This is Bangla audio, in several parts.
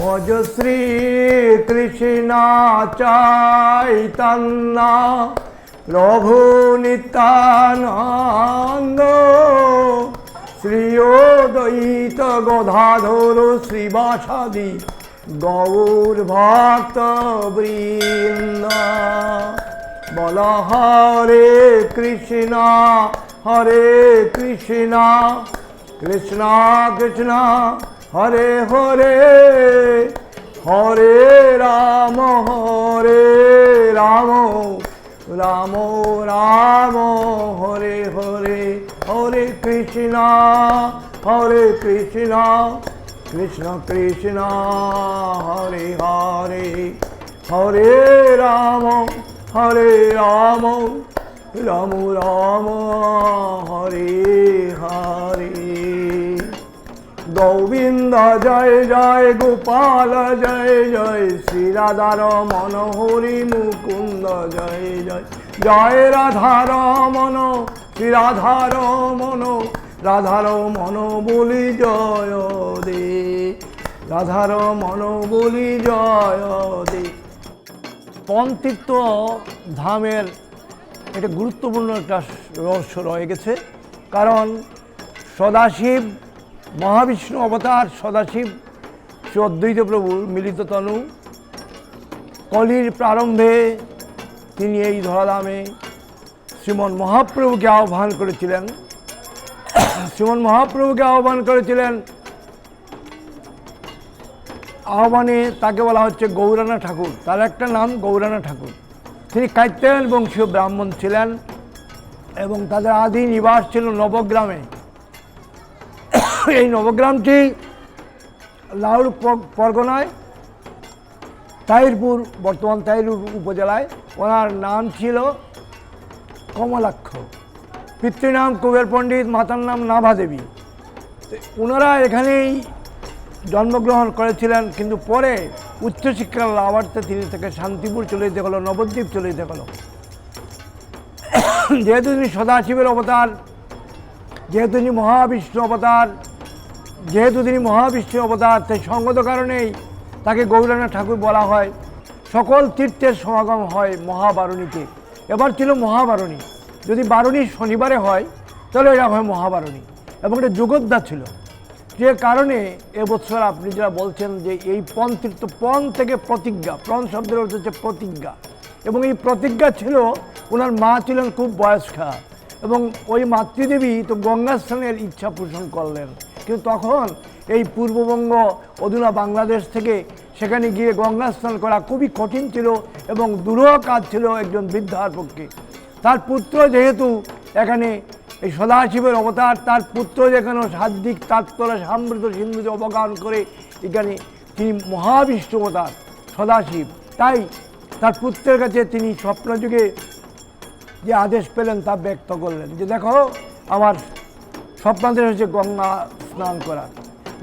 ভজ শ্রী কৃষ্ণ চৈতন্য প্রভু নিত্যানন্দ শ্রী অদ্বৈত গদাধর শ্রীবাসাদি গৌর ভক্ত বৃন্দ। বল হরে কৃষ্ণ কৃষ্ণ কৃষ্ণ হরে হরে হরে রাম রাম রাম হরে হরে। হরে কৃষ্ণ কৃষ্ণ কৃষ্ণ হরে হরে হরে রাম রাম রাম হরে হরে। গোবিন্দ জয় জয় গোপাল জয় জয় শ্রী রাধার মনোহরি মুকুন্দ জয় জয় জয় রাধার মন শ্রী রাধার মন বলি জয় দে রাধার মন বলি জয় দে। পঞ্চতীর্থ ধামের এটা গুরুত্বপূর্ণ একটা রহস্য রয়ে গেছে, কারণ সদাশিব মহাবিষ্ণু অবতার সদাশিব শ্রী অদ্বৈত প্রভুর মিলিত তনু। কলির প্রারম্ভে তিনি এই ধরাধামে শ্রীমন মহাপ্রভুকে আহ্বান করেছিলেন। আহ্বানে তাকে বলা হচ্ছে গৌরানা ঠাকুর, তার একটা নাম গৌরানা ঠাকুর। তিনি কাইত্যায়ন বংশীয় ব্রাহ্মণ ছিলেন এবং তাদের আদি নিবাস ছিল নবগ্রামে। এই নবগ্রামটি লাউর পরগনায় তাহিরপুর, বর্তমান তাহিরপুর উপজেলায়। ওনার নাম ছিল কমলাক্ষ, পিতৃনাম কুবের পণ্ডিত, মাতার নাম নাভা দেবী। ওনারা এখানেই জন্মগ্রহণ করেছিলেন, কিন্তু পরে উচ্চশিক্ষা লাভার্থে তিনি থেকে শান্তিপুর চলে যেতে হলো, নবদ্বীপ চলে যেতে হলো। যেহেতু তিনি সদাশিবের অবতার, যেহেতু তিনি মহাবিষ্ণু অবতার, তাই সঙ্গত কারণেই তাকে গৌরানা ঠাকুর বলা হয়। সকল তীর্থের সমাগম হয় মহাবারণীতে। এবার ছিল মহাবারণী, যদি বারণী শনিবারে হয় তাহলে এটা হয় মহাবারণী, এবং এটা যুগোদ্ধা ছিল। যে কারণে এবছর আপনি যারা বলছেন যে এই পঞ্চতীর্থ, পণ থেকে প্রতিজ্ঞা, প্রণ শব্দের অর্থ হচ্ছে প্রতিজ্ঞা, এবং এই প্রতিজ্ঞা ছিল ওনার মা ছিলেন খুব বয়স্কা, এবং ওই মাতৃদেবী তো গঙ্গা স্নানের ইচ্ছা পোষণ করলেন। কিন্তু তখন এই পূর্ববঙ্গ অধুনা বাংলাদেশ থেকে সেখানে গিয়ে গঙ্গা স্নান করা খুবই কঠিন ছিল এবং দুরূহ কাজ ছিল একজন বৃদ্ধার পক্ষে। তার পুত্র যেহেতু এখানে এই সদাশিবের অবতার, তার পুত্র যেখানে সাদ্দিক তাৎপর সামৃত সিন্ধুতে অবগান করে এখানে তিনি মহাবিষ্ণু অবতার সদাশিব, তাই তার পুত্রের কাছে তিনি স্বপ্নযুগে যে আদেশ পেলেন তা ব্যক্ত করলেন যে দেখো আমার স্বপ্নাদেশ হচ্ছে গঙ্গা স্নান করা।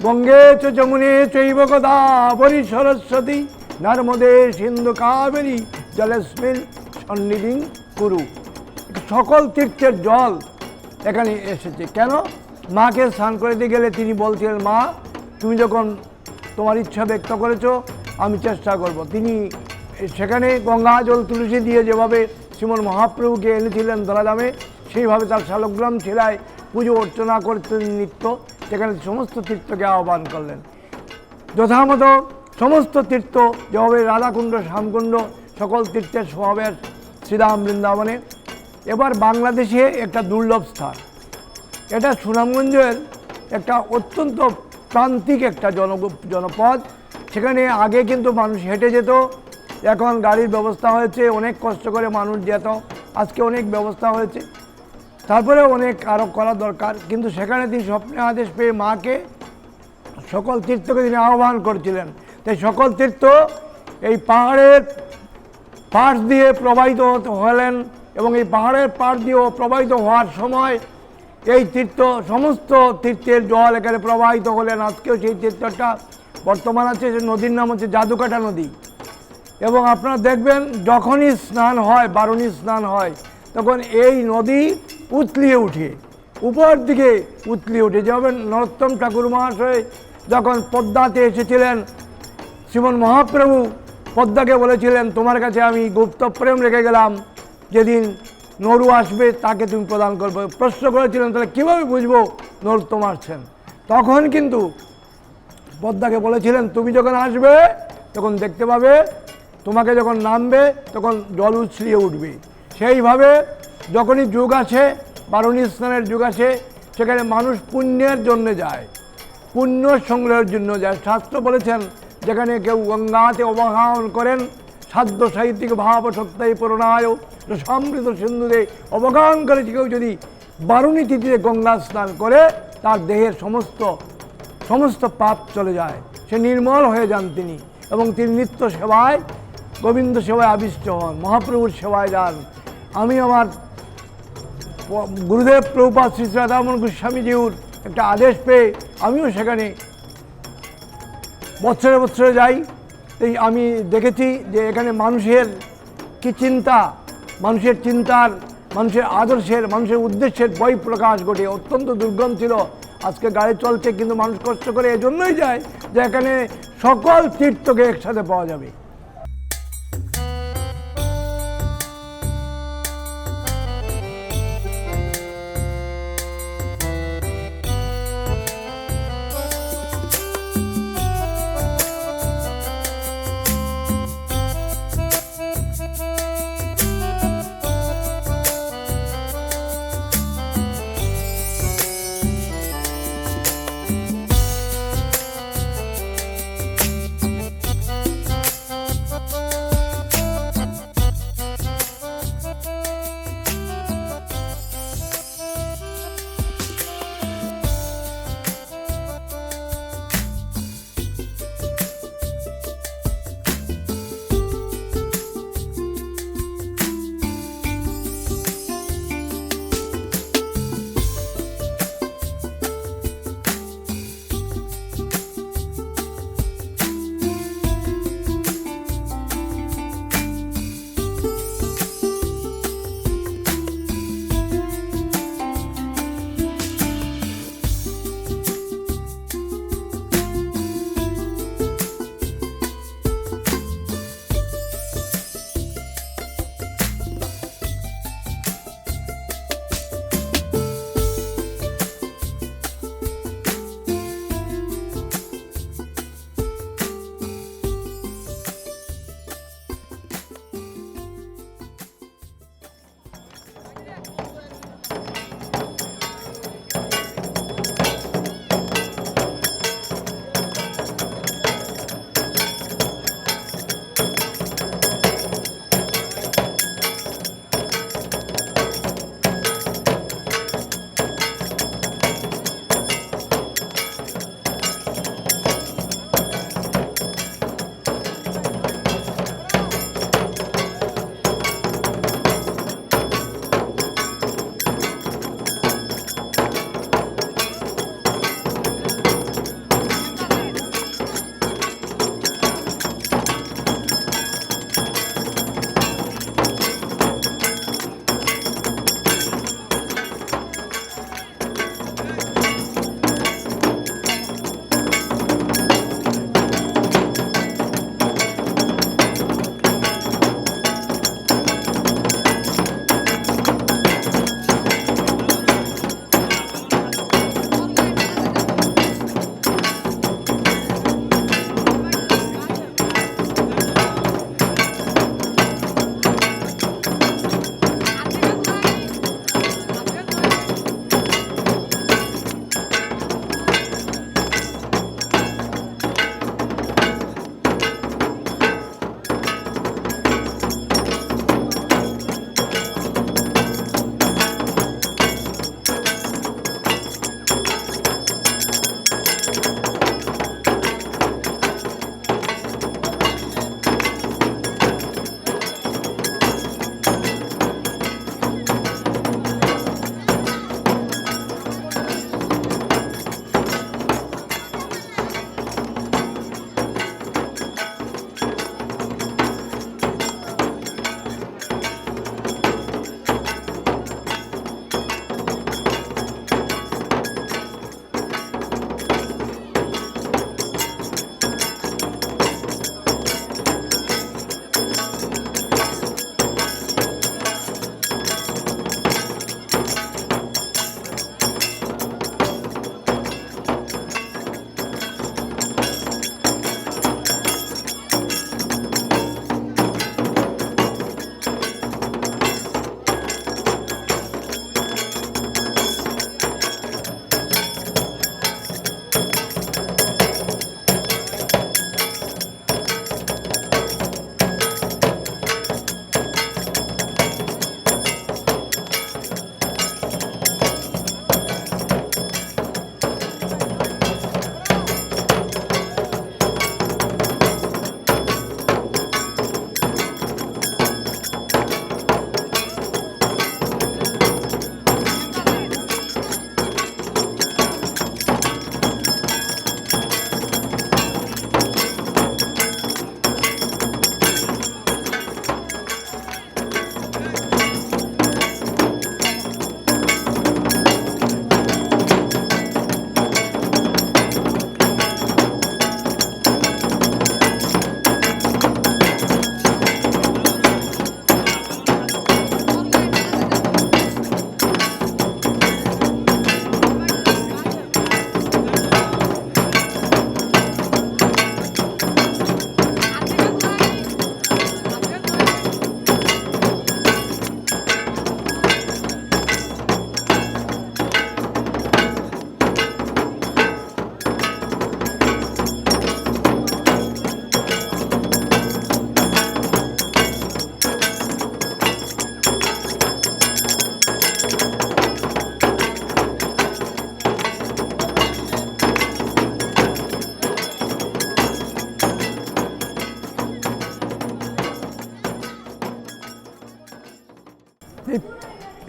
গঙ্গে চ যমুনে চৈব গোদাবরী সরস্বতী নর্মদে সিন্ধু কাবেরী জলেস্মিন সন্নিধিং কুরু। সকল তীর্থের জল এখানে এসেছে। কেন? মাকে স্নান করে দিয়ে গেলে তিনি বলছিলেন, মা তুমি যখন তোমার ইচ্ছা ব্যক্ত করেছো আমি চেষ্টা করব। তিনি সেখানে গঙ্গা জল তুলসী দিয়ে যেভাবে শ্রীমন মহাপ্রভুকে এনেছিলেন ধরাধামে, সেইভাবে তার শালগ্রাম ছেলায় পুজো অর্চনা করতেন নিত্য। সেখানে সমস্ত তীর্থকে আহ্বান করলেন। যথামত সমস্ত তীর্থ যেভাবে রাধাকুণ্ড, শ্যামকুণ্ড, সকল তীর্থের সমাবেশ শ্রীধাম বৃন্দাবনে। এবার বাংলাদেশে একটা দুর্লভ স্থান, এটা সুনামগঞ্জের একটা অত্যন্ত প্রান্তিক একটা জনপদ। সেখানে আগে কিন্তু মানুষ হেঁটে যেত, এখন গাড়ির ব্যবস্থা হয়েছে, অনেক কষ্ট করে মানুষ যেত, আজকে অনেক ব্যবস্থা হয়েছে, তারপরে অনেক আরও করা দরকার। কিন্তু সেখানে তিনি স্বপ্নে আদেশ পেয়ে মাকে সকল তীর্থকে তিনি আহ্বান করছিলেন। তাই সকল তীর্থ এই পাহাড়ের পাশ দিয়ে প্রবাহিত হলেন, এবং এই পাহাড়ের পাশ দিয়েও প্রবাহিত হওয়ার সময় এই তীর্থ, সমস্ত তীর্থের জল এখানে প্রবাহিত হলেন। আজকেও সেই তীর্থটা বর্তমান আছে, সে নদীর নাম হচ্ছে জাদুকাটা নদী। এবং আপনারা দেখবেন যখনই স্নান হয়, বারণী স্নান হয়, তখন এই নদী উতলিয়ে উঠে, উপর দিকে উতলিয়ে উঠে। যেমন নরোত্তম ঠাকুর মহাশয় যখন পদ্মাতে এসেছিলেন শ্রীমন মহাপ্রভু পদ্মাকে বলেছিলেন, তোমার কাছে আমি গুপ্ত প্রেম রেখে গেলাম, যেদিন নরু আসবে তাকে তুমি প্রদান করবে। প্রশ্ন করেছিলেন, তাহলে কীভাবে বুঝবো নরোত্তম আসছেন? তখন কিন্তু পদ্মাকে বলেছিলেন, তুমি যখন আসবে তখন দেখতে পাবে, তোমাকে যখন নামবে তখন জল উছলিয়ে উঠবে। সেইভাবে যখনই যুগ আসে, বারুণী স্নানের যুগ আসে, সেখানে মানুষ পুণ্যের জন্য যায়, পুণ্য সংগ্রহের জন্য যায়। শাস্ত্র বলেছেন, যেখানে কেউ গঙ্গাতে অবগাহন করেন, সাধ্য সাহিত্যিক ভাব সত্যাই পূরণায় সমৃদ্ধ সিন্ধুতে অবগাহন করে কেউ যদি বারুণী তিথিতে গঙ্গা স্নান করে, তার দেহের সমস্ত পাপ চলে যায়, সে নির্মল হয়ে যান তিনি। এবং তিনি নিত্য সেবায়, গোবিন্দ সেবায় আবিষ্ট হন, মহাপ্রভুর সেবায় যান। আমি আমার গুরুদেব প্রভুপাদ শ্রী শ্রী রাধারমণ গোস্বামীজিউর একটা আদেশ পেয়ে আমিও সেখানে বৎসরে বৎসরে যাই। এই আমি দেখেছি যে এখানে মানুষের কি চিন্তা, মানুষের চিন্তার, মানুষের আদর্শের, মানুষের উদ্দেশ্যের বহিঃপ্রকাশ ঘটে। অত্যন্ত দুর্গম ছিল। আজকে গাড়ি চলছে, কিন্তু মানুষ কষ্ট করে এজন্যই যায় যে এখানে সকল তীর্থকে একসাথে পাওয়া যাবে।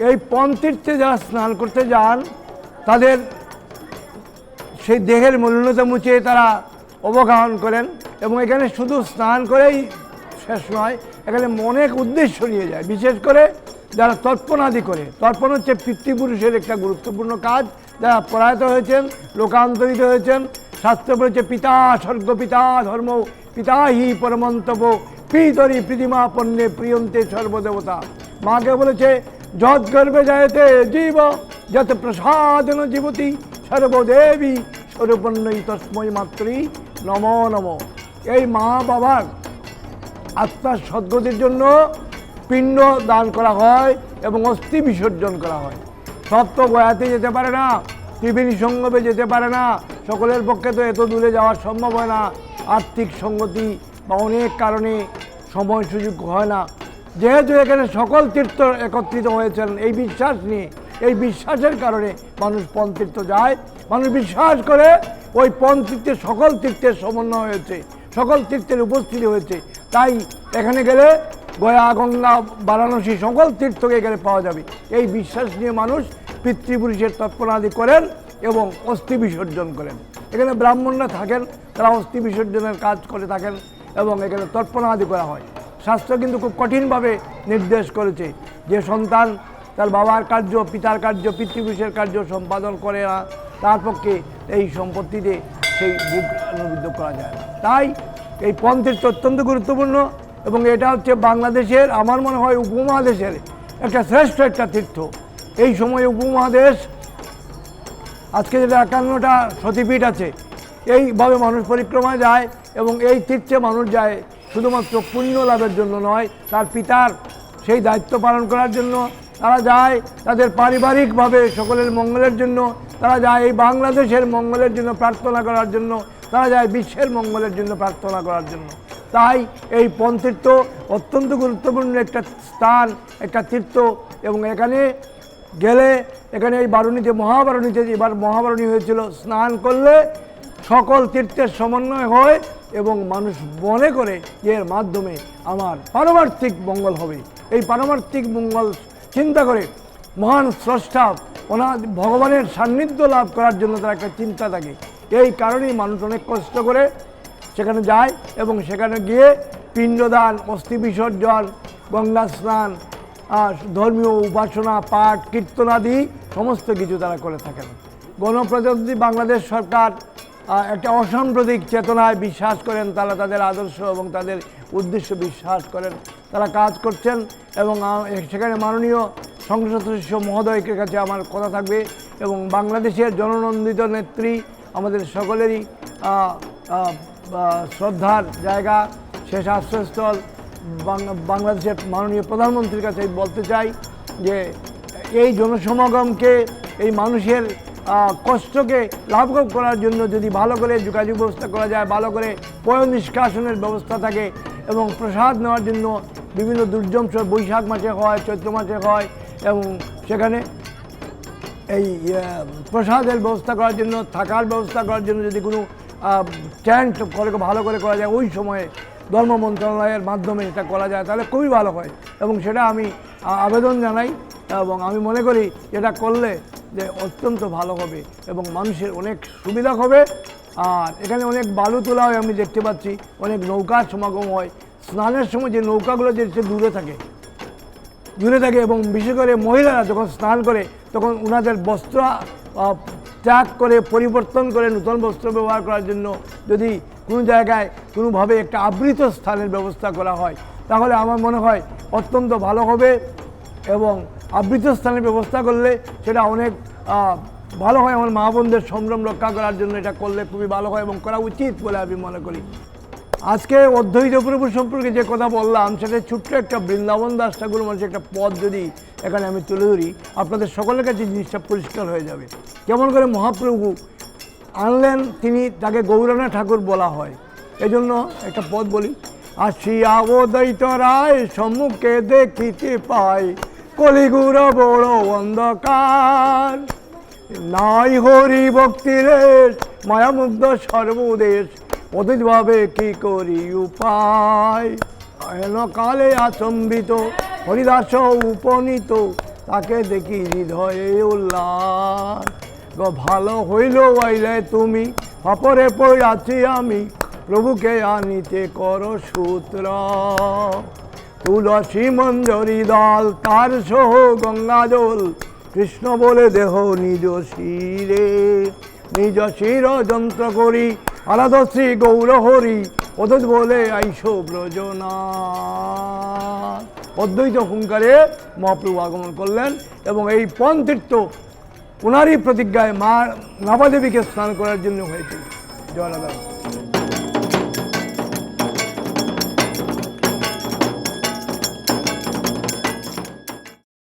এই পণতীর্থে যারা স্নান করতে যান তাদের সেই দেহের মলিনতা মুছে তারা অবগাহন করেন, এবং এখানে শুধু স্নান করেই শেষ নয়, এখানে অনেক উদ্দেশ্য নিয়ে যায়। বিশেষ করে যারা তর্পণাদি করে, তর্পণ হচ্ছে পিতৃপুরুষের একটা গুরুত্বপূর্ণ কাজ। যারা প্রয়াত হয়েছেন, লোকান্তরিত হয়েছেন, শাস্ত্র বলেছে পিতা স্বর্গ পিতা ধর্ম পিতা হি পরমন্তব পিতরি প্রীতিমা পণ্যে প্রিয়ন্তে সর্বদেবতা। মাকে বলেছে যৎ গর্ভে যায়তে জীব যত প্রসাদন জীবতী সর্বদেবী স্বরূপন্নই তস্মৈ মাতৃ নমো নমো। এই মা বাবার আত্মার সদ্গতির জন্য পিণ্ড দান করা হয় এবং অস্থি বিসর্জন করা হয়। সব তো গয়াতে যেতে পারে না, ত্রিবেণী সঙ্গমে যেতে পারে না, সকলের পক্ষে তো এত দূরে যাওয়া সম্ভব হয় না, আর্থিক সঙ্গতি বা অনেক কারণে সময় সুযোগ হয় না। যেহেতু এখানে সকল তীর্থ একত্রিত হয়েছেন এই বিশ্বাস নিয়ে, এই বিশ্বাসের কারণে মানুষ পণতীর্থ যায়। মানুষ বিশ্বাস করে ওই পণতীর্থে সকল তীর্থের সমন্বয় হয়েছে, সকল তীর্থের উপস্থিতি হয়েছে। তাই এখানে গেলে গয়া গঙ্গা বারাণসী সকল তীর্থকে এখানে পাওয়া যাবে। এই বিশ্বাস নিয়ে মানুষ পিতৃপুরুষের তর্পণাদি করেন এবং অস্থি বিসর্জন করেন। এখানে ব্রাহ্মণরা থাকেন, তারা অস্থি বিসর্জনের কাজ করে থাকেন এবং এখানে তর্পণাদি করা হয়। শাস্ত্র কিন্তু খুব কঠিনভাবে নির্দেশ করেছে যে সন্তান তার বাবার কার্য, পিতার কার্য, পিতৃপুরুষের কার্য সম্পাদন করে না, তার পক্ষে এই সম্পত্তিতে সেই বুক অনুবিদ্ধ করা যায় না। তাই এই পণতীর্থ অত্যন্ত গুরুত্বপূর্ণ এবং এটা হচ্ছে বাংলাদেশের, আমার মনে হয় উপমহাদেশের একটা শ্রেষ্ঠ একটা তীর্থ। এই সময় উপমহাদেশ আজকে যেটা 51টা সতীপীঠ আছে, এইভাবে মানুষ পরিক্রমায় যায় এবং এই তীর্থে মানুষ যায় শুধুমাত্র পুণ্য লাভের জন্য নয়, তার পিতার সেই দায়িত্ব পালন করার জন্য তারা যায়, তাদের পারিবারিকভাবে সকলের মঙ্গলের জন্য তারা যায়, এই বাংলাদেশের মঙ্গলের জন্য প্রার্থনা করার জন্য তারা যায়, বিশ্বের মঙ্গলের জন্য প্রার্থনা করার জন্য। তাই এই পণতীর্থ অত্যন্ত গুরুত্বপূর্ণ একটা স্থান, একটা তীর্থ। এবং এখানে গেলে, এখানে এই বারুণীতে, মহাবারুণীতে এবার মহাবারুণী হয়েছিল, স্নান করলে সকল তীর্থের সমন্বয় হয় এবং মানুষ মনে করে যে এর মাধ্যমে আমার পারমার্থিক মঙ্গল হবে। এই পারমার্থিক মঙ্গল চিন্তা করে মহান স্রষ্টা ওনার ভগবানের সান্নিধ্য লাভ করার জন্য তার একটা চিন্তা থাকে। এই কারণেই মানুষ অনেক কষ্ট করে সেখানে যায় এবং সেখানে গিয়ে পিণ্ডদান, অস্থি বিসর্জন, গঙ্গা স্নান, ধর্মীয় উপাসনা, পাঠ, কীর্তনাদি সমস্ত কিছু তারা করে থাকেন। গণপ্রজাতন্ত্রী বাংলাদেশ সরকার একটা অসাম্প্রদায়িক চেতনায় বিশ্বাস করেন, তারা তাদের আদর্শ এবং তাদের উদ্দেশ্য বিশ্বাস করেন, তারা কাজ করছেন। এবং সেখানে মাননীয় সংসদ সদস্য মহোদয়কে কাছে আমার কথা থাকবে এবং বাংলাদেশের জননন্দিত নেত্রী, আমাদের সকলেরই শ্রদ্ধার জায়গা, শেষ আশ্রয়স্থল বাংলাদেশের মাননীয় প্রধানমন্ত্রীর কাছে বলতে চাই যে এই জনসমাগমকে, এই মানুষের কষ্টকে লাঘব করার জন্য যদি ভালো করে যোগাযোগ ব্যবস্থা করা যায়, ভালো করে পয় নিষ্কাশনের ব্যবস্থা থাকে এবং প্রসাদ নেওয়ার জন্য বিভিন্ন দুর্যম বৈশাখ মাসে হয়, চৈত্র মাসে হয়, এবং সেখানে এই প্রসাদের ব্যবস্থা করার জন্য, থাকার ব্যবস্থা করার জন্য যদি কোনো টেন্ট করে ভালো করে করা যায়, ওই সময়ে ধর্ম মন্ত্রণালয়ের মাধ্যমে এটা করা যায় তাহলে খুবই ভালো হয় এবং সেটা আমি আবেদন জানাই এবং আমি মনে করি এটা করলে যে অত্যন্ত ভালো হবে এবং মানুষের অনেক সুবিধা হবে। আর এখানে অনেক বালু তোলা হয়, আমি দেখতে পাচ্ছি অনেক নৌকার সমাগম হয়। স্নানের সময় যে নৌকাগুলো যে দূরে থাকে এবং বিশেষ করে মহিলারা যখন স্নান করে তখন ওনাদের বস্ত্র ত্যাগ করে পরিবর্তন করে নূতন বস্ত্র ব্যবহার করার জন্য যদি কোনো জায়গায় কোনোভাবে একটা আবৃত স্থানের ব্যবস্থা করা হয় তাহলে আমার মনে হয় অত্যন্ত ভালো হবে এবং আবৃত স্থানের ব্যবস্থা করলে সেটা অনেক ভালো হয়। আমার মা বোনদের সম্ভ্রম রক্ষা করার জন্য এটা করলে খুবই ভালো হয় এবং করা উচিত বলে আমি মনে করি। আজকে অদ্বৈত প্রভু সম্পর্কে যে কথা বললাম সেটা ছোট্ট একটা বৃন্দাবন দাস ঠাকুর মানুষের একটা পদ যদি এখানে আমি তুলে ধরি, আপনাদের সকলের কাছে জিনিসটা পরিষ্কার হয়ে যাবে। কেমন করে মহাপ্রভু আনলেন, তিনি তাকে গৌরানা ঠাকুর বলা হয়, এজন্য একটা পদ বলি। আসিয়া অদ্বৈত রায় সম্মুখে দেখিতে পাই, কলিগুর বড় অন্ধকার, নাই হরি ভক্তিরেশ মায়ামুগ্ধ সর্বদেশ, অতীতভাবে কি করি উপায়, হেন কালে আচম্বিত হরিদাস উপনীত, তাকে দেখি হৃদয়ে উল্লাস। ভালো হইল আইলে তুমি, অপরে পড়াছি আমি, প্রভুকে আনিতে কর সূত্র। তুলসী মঞ্জরি দল তার সহ গঙ্গাজল, কৃষ্ণ বলে দেহ নিজ শিরে, নিজ শির যন্ত্র করি আরাধ শ্রী গৌর হরি, অদ্বৈত বলে আইস ব্রজনা। অদ্বৈত হুঙ্কারে মহাপ্রভু আগমন করলেন এবং এই পঞ্চতীর্থ ওনারই প্রতিজ্ঞায় মা নবদেবীকে স্নান করার জন্য হয়েছিল। জয় রাধা।